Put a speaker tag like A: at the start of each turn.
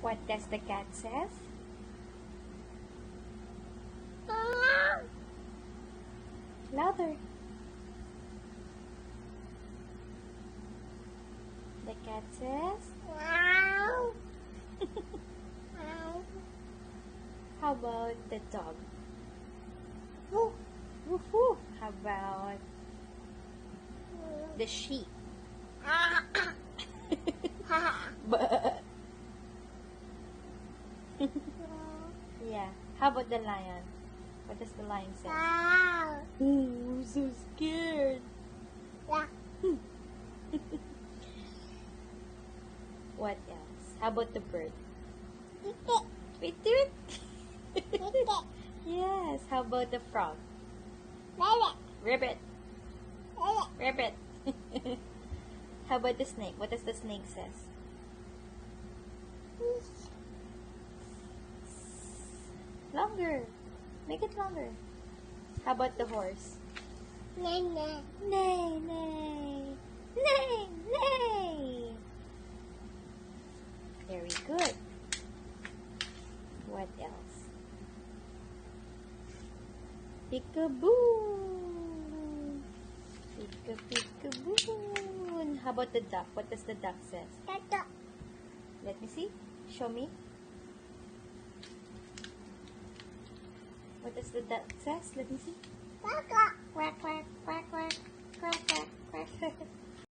A: What does the cat says? Louder. The cat says? How about the dog? Woof woof. How about the sheep? Yeah. How about the lion? What does the lion say? I'm so scared. What else? How about the bird? Tweet tweet. Yes. How about the frog? Ribbit. Ribbit. How about the snake? What does the snake says? Longer. Make it longer. How about the horse? Neigh, neigh. Neigh, neigh. Neigh, neigh. Very good. What else? Peekaboo. Peeka, peekaboo. How about the duck? What does the duck say? Let me see. Show me. What does the duck says? Let me see. Quack, quack, quack, quack, quack, quack, quack, quack.